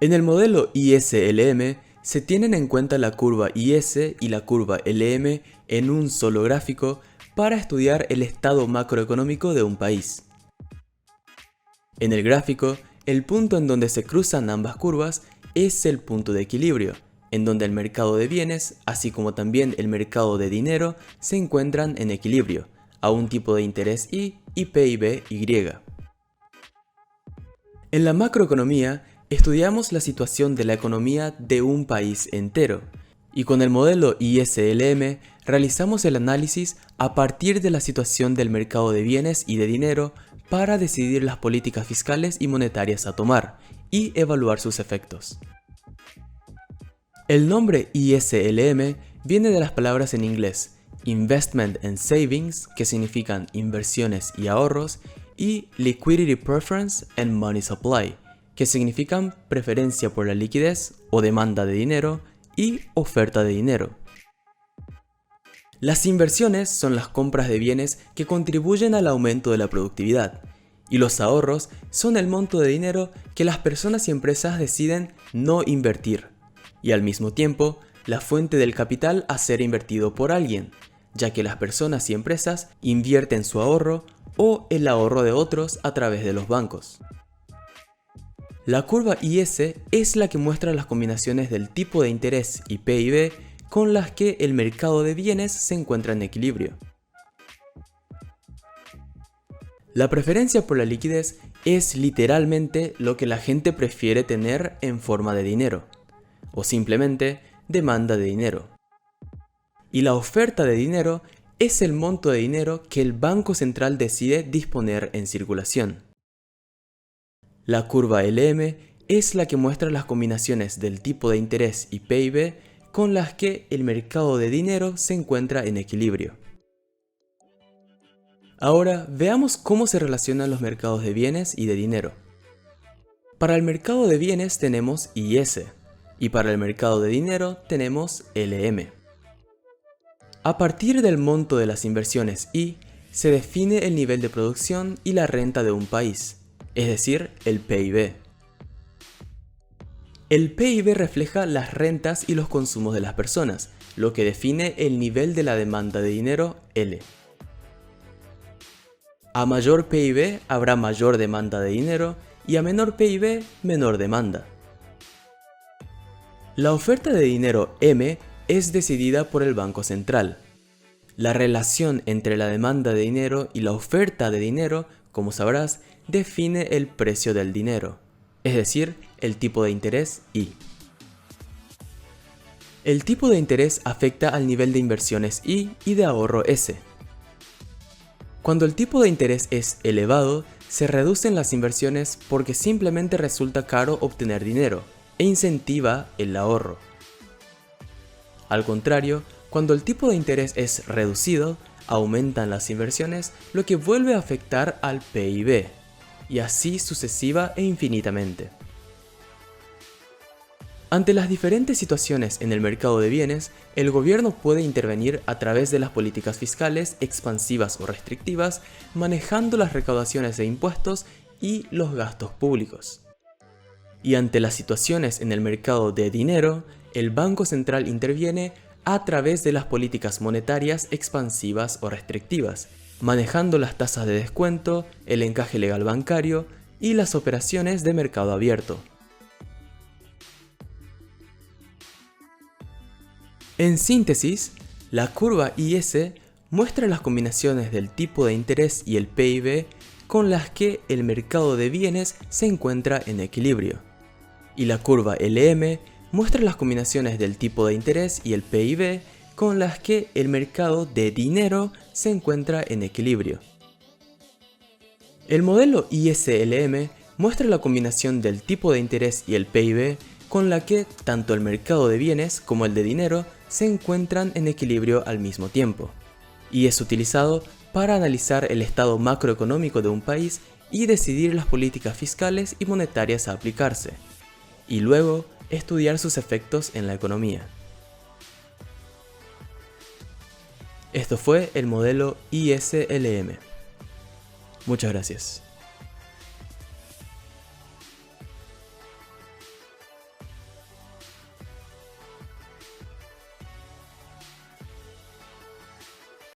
En el modelo ISLM se tienen en cuenta la curva IS y la curva LM en un solo gráfico para estudiar el estado macroeconómico de un país. En el gráfico, el punto en donde se cruzan ambas curvas es el punto de equilibrio, en donde el mercado de bienes, así como también el mercado de dinero, se encuentran en equilibrio, a un tipo de interés I y PIB Y. En la macroeconomía, estudiamos la situación de la economía de un país entero, y con el modelo ISLM realizamos el análisis a partir de la situación del mercado de bienes y de dinero para decidir las políticas fiscales y monetarias a tomar, y evaluar sus efectos. El nombre ISLM viene de las palabras en inglés Investment and Savings, que significan inversiones y ahorros, y Liquidity Preference and Money Supply, que significan preferencia por la liquidez o demanda de dinero y oferta de dinero. Las inversiones son las compras de bienes que contribuyen al aumento de la productividad, y los ahorros son el monto de dinero que las personas y empresas deciden no invertir, y al mismo tiempo la fuente del capital a ser invertido por alguien, ya que las personas y empresas invierten su ahorro o el ahorro de otros a través de los bancos. La curva IS es la que muestra las combinaciones del tipo de interés y PIB con las que el mercado de bienes se encuentra en equilibrio. La preferencia por la liquidez es literalmente lo que la gente prefiere tener en forma de dinero, o simplemente demanda de dinero. Y la oferta de dinero es el monto de dinero que el Banco Central decide disponer en circulación. La curva LM es la que muestra las combinaciones del tipo de interés y PIB con las que el mercado de dinero se encuentra en equilibrio. Ahora veamos cómo se relacionan los mercados de bienes y de dinero. Para el mercado de bienes tenemos IS y para el mercado de dinero tenemos LM. A partir del monto de las inversiones I, se define el nivel de producción y la renta de un país, es decir, el PIB. El PIB refleja las rentas y los consumos de las personas, lo que define el nivel de la demanda de dinero L. A mayor PIB habrá mayor demanda de dinero y a menor PIB, menor demanda. La oferta de dinero M es decidida por el Banco Central. La relación entre la demanda de dinero y la oferta de dinero, como sabrás, define el precio del dinero, es decir, el tipo de interés I. El tipo de interés afecta al nivel de inversiones I y de ahorro S. Cuando el tipo de interés es elevado, se reducen las inversiones porque simplemente resulta caro obtener dinero e incentiva el ahorro. Al contrario, cuando el tipo de interés es reducido, aumentan las inversiones, lo que vuelve a afectar al PIB, y así sucesiva e infinitamente. Ante las diferentes situaciones en el mercado de bienes, el gobierno puede intervenir a través de las políticas fiscales expansivas o restrictivas, manejando las recaudaciones de impuestos y los gastos públicos. Y ante las situaciones en el mercado de dinero, el Banco Central interviene a través de las políticas monetarias expansivas o restrictivas, manejando las tasas de descuento, el encaje legal bancario y las operaciones de mercado abierto. En síntesis, la curva IS muestra las combinaciones del tipo de interés y el PIB con las que el mercado de bienes se encuentra en equilibrio, y la curva LM muestra las combinaciones del tipo de interés y el PIB con las que el mercado de dinero se encuentra en equilibrio. El modelo ISLM muestra la combinación del tipo de interés y el PIB con la que tanto el mercado de bienes como el de dinero se encuentran en equilibrio al mismo tiempo, y es utilizado para analizar el estado macroeconómico de un país y decidir las políticas fiscales y monetarias a aplicarse, y luego estudiar sus efectos en la economía. Esto fue el modelo ISLM. Muchas gracias.